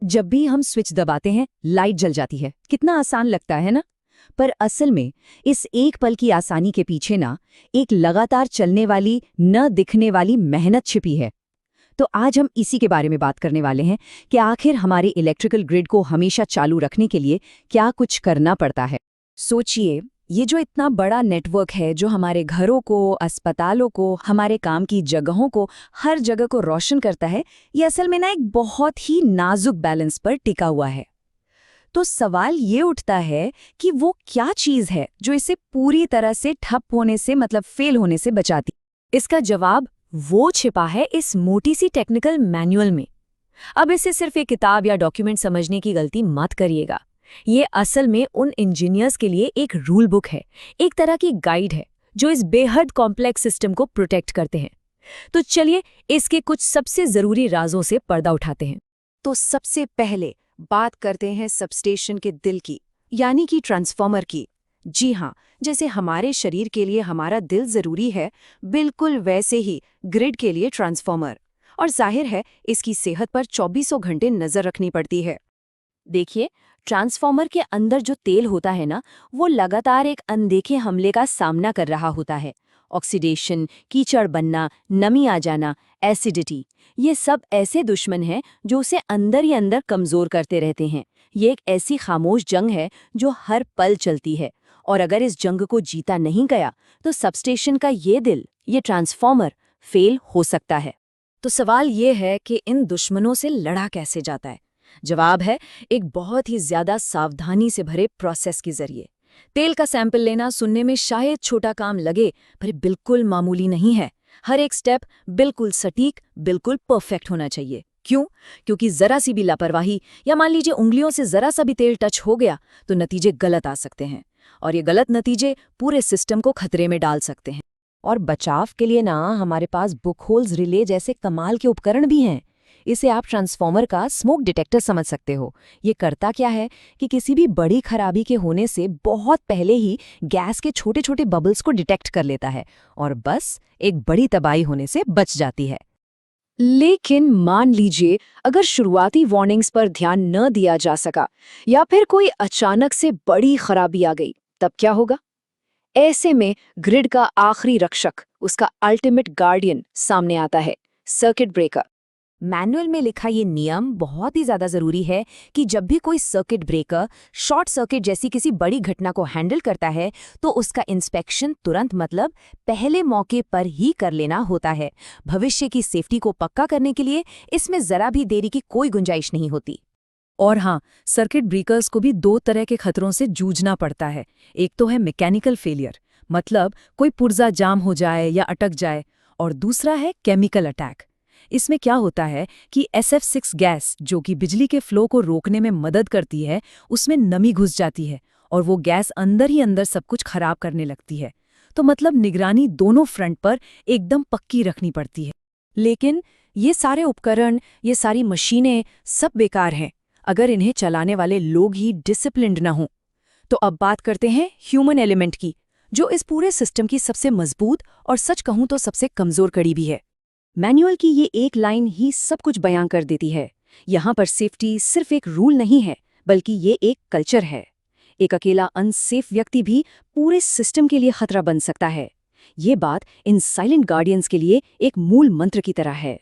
जब भी हम स्विच दबाते हैं लाइट जल जाती है। कितना आसान लगता है ना? पर असल में इस एक पल की आसानी के पीछे ना एक लगातार चलने वाली न दिखने वाली मेहनत छिपी है। तो आज हम इसी के बारे में बात करने वाले हैं कि आखिर हमारे इलेक्ट्रिकल ग्रिड को हमेशा चालू रखने के लिए क्या कुछ करना पड़ता है। सोचिए, ये जो इतना बड़ा नेटवर्क है जो हमारे घरों को, अस्पतालों को, हमारे काम की जगहों को, हर जगह को रोशन करता है, ये असल में ना एक बहुत ही नाजुक बैलेंस पर टिका हुआ है। तो सवाल ये उठता है कि वो क्या चीज़ है जो इसे पूरी तरह से ठप होने से मतलब फेल होने से बचाती। इसका जवाब वो छिपा है इस मोटी सी टेक्निकल मैनुअल में। अब इसे सिर्फ एक किताब या डॉक्यूमेंट समझने की गलती मत करिएगा। ये असल में उन इंजीनियर्स के लिए एक रूल बुक है, एक तरह की गाइड है जो इस बेहद कॉम्प्लेक्स सिस्टम को प्रोटेक्ट करते हैं। तो चलिए इसके कुछ सबसे जरूरी राजों से पर्दा उठाते हैं। तो सबसे पहले बात करते हैं सबस्टेशन के दिल की, यानी कि ट्रांसफार्मर की। जी हाँ, जैसे हमारे शरीर के लिए हमारा दिल जरूरी है, बिल्कुल वैसे ही ग्रिड के लिए ट्रांसफार्मर। और जाहिर है इसकी सेहत पर 24 घंटे नजर रखनी पड़ती है। देखिए, ट्रांसफार्मर के अंदर जो तेल होता है ना, वो लगातार एक अनदेखे हमले का सामना कर रहा होता है। ऑक्सीडेशन, कीचड़ बनना, नमी आ जाना, एसिडिटी, ये सब ऐसे दुश्मन हैं जो उसे अंदर ही अंदर कमजोर करते रहते हैं। ये एक ऐसी खामोश जंग है जो हर पल चलती है, और अगर इस जंग को जीता नहीं गया तो सबस्टेशन का ये दिल, ये ट्रांसफार्मर फेल हो सकता है। तो सवाल ये है कि इन दुश्मनों से लड़ा कैसे जाता है? जवाब है एक बहुत ही ज्यादा सावधानी से भरे प्रोसेस के जरिए। तेल का सैंपल लेना सुनने में शायद छोटा काम लगे, पर बिल्कुल मामूली नहीं है। हर एक स्टेप बिल्कुल सटीक, बिल्कुल परफेक्ट होना चाहिए। क्यों? क्योंकि जरा सी भी लापरवाही या मान लीजिए उंगलियों से जरा सा भी तेल टच हो गया तो नतीजे गलत आ सकते हैं, और ये गलत नतीजे पूरे सिस्टम को खतरे में डाल सकते हैं। और बचाव के लिए ना हमारे पास बुक होल्स रिले जैसे कमाल के उपकरण भी हैं। इसे आप ट्रांसफार्मर का स्मोक डिटेक्टर समझ सकते हो। ये करता क्या है कि किसी भी बड़ी खराबी के होने से बहुत पहले ही गैस के छोटे छोटे बबल्स को डिटेक्ट कर लेता है, और बस एक बड़ी तबाही होने से बच जाती है। लेकिन मान लीजिए अगर शुरुआती वार्निंग्स पर ध्यान न दिया जा सका, या फिर कोई अचानक से बड़ी खराबी आ गई, तब क्या होगा? ऐसे में ग्रिड का आखिरी रक्षक, उसका अल्टीमेट गार्डियन सामने आता है, सर्किट ब्रेकर। मैनुअल में लिखा ये नियम बहुत ही ज्यादा जरूरी है कि जब भी कोई सर्किट ब्रेकर शॉर्ट सर्किट जैसी किसी बड़ी घटना को हैंडल करता है तो उसका इंस्पेक्शन तुरंत मतलब पहले मौके पर ही कर लेना होता है। भविष्य की सेफ्टी को पक्का करने के लिए इसमें जरा भी देरी की कोई गुंजाइश नहीं होती। और हाँ, सर्किट ब्रेकर्स को भी दो तरह के खतरों से जूझना पड़ता है। एक तो है मैकेनिकल फेलियर, मतलब कोई पुर्जा जाम हो जाए या अटक जाए, और दूसरा है केमिकल अटैक। इसमें क्या होता है कि SF6 गैस, जो कि बिजली के फ्लो को रोकने में मदद करती है, उसमें नमी घुस जाती है और वो गैस अंदर ही अंदर सब कुछ खराब करने लगती है। तो मतलब निगरानी दोनों फ्रंट पर एकदम पक्की रखनी पड़ती है। लेकिन ये सारे उपकरण, ये सारी मशीनें सब बेकार हैं अगर इन्हें चलाने वाले लोग ही डिसिप्लिन्ड ना हों। तो अब बात करते हैं ह्यूमन एलिमेंट की, जो इस पूरे सिस्टम की सबसे मजबूत और सच कहूं तो सबसे कमजोर कड़ी भी है। मैनुअल की ये एक लाइन ही सब कुछ बयां कर देती है। यहाँ पर सेफ्टी सिर्फ एक रूल नहीं है, बल्कि ये एक कल्चर है। एक अकेला अनसेफ व्यक्ति भी पूरे सिस्टम के लिए खतरा बन सकता है। ये बात इन साइलेंट गार्डियंस के लिए एक मूल मंत्र की तरह है।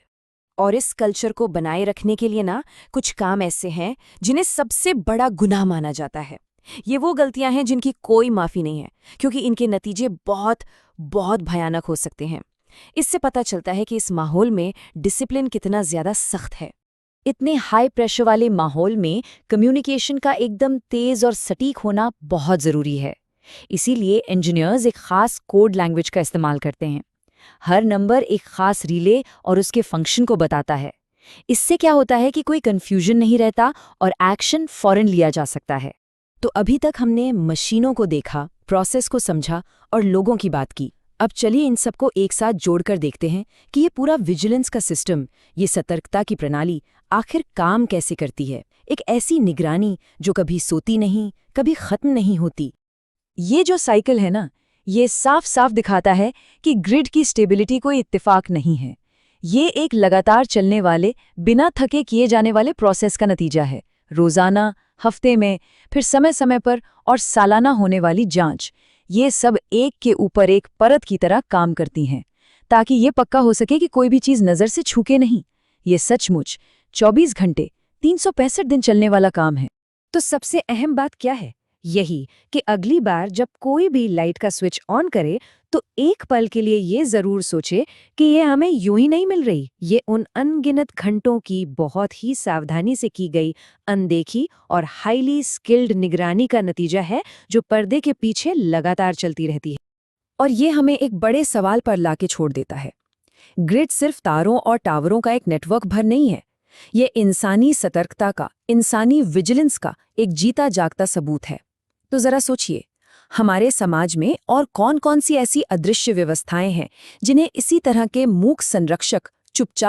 और इस कल्चर को बनाए रखने के लिए ना कुछ काम ऐसे हैं जिन्हें सबसे बड़ा गुनाह माना जाता है। ये वो गलतियां हैं जिनकी कोई माफी नहीं है, क्योंकि इनके नतीजे बहुत बहुत भयानक हो सकते हैं। इससे पता चलता है कि इस माहौल में डिसिप्लिन कितना ज्यादा सख्त है। इतने हाई प्रेशर वाले माहौल में कम्युनिकेशन का एकदम तेज और सटीक होना बहुत जरूरी है। इसीलिए इंजीनियर्स एक खास कोड लैंग्वेज का इस्तेमाल करते हैं। हर नंबर एक खास रिले और उसके फंक्शन को बताता है। इससे क्या होता है कि कोई कंफ्यूजन नहीं रहता और एक्शन फौरन लिया जा सकता है। तो अभी तक हमने मशीनों को देखा, प्रोसेस को समझा और लोगों की बात की। अब चलिए इन सबको एक साथ जोड़कर देखते हैं कि ये पूरा विजिलेंस का सिस्टम, ये सतर्कता की प्रणाली आखिर काम कैसे करती है। एक ऐसी निगरानी जो कभी सोती नहीं, कभी खत्म नहीं होती। ये जो साइकिल है ना, ये साफ साफ दिखाता है कि ग्रिड की स्टेबिलिटी कोई इत्तेफाक नहीं है। ये एक लगातार चलने वाले, बिना थके किए जाने वाले प्रोसेस का नतीजा है। रोजाना, हफ्ते में, फिर समय समय पर और सालाना होने वाली जांच, ये सब एक के ऊपर एक परत की तरह काम करती हैं, ताकि ये पक्का हो सके कि कोई भी चीज नजर से छूके नहीं। ये सचमुच 24 घंटे 365 दिन चलने वाला काम है। तो सबसे अहम बात क्या है? यही कि अगली बार जब कोई भी लाइट का स्विच ऑन करे तो एक पल के लिए ये जरूर सोचे कि ये हमें यूं ही नहीं मिल रही, ये उन अनगिनत घंटों की बहुत ही सावधानी से की गई अनदेखी और हाईली स्किल्ड निगरानी का नतीजा है, जो पर्दे के पीछे लगातार चलती रहती है। और ये हमें एक बड़े सवाल पर लाके छोड़ देता है। ग्रिड सिर्फ तारों और टावरों का एक नेटवर्क भर नहीं है। ये इंसानी सतर्कता का, इंसानी विजिलेंस का एक जीता जागता सबूत है। तो जरा सोचिए, हमारे समाज में और कौन-कौन सी ऐसी अदृश्य व्यवस्थाएं हैं जिन्हें इसी तरह के मूक संरक्षक चुपचाप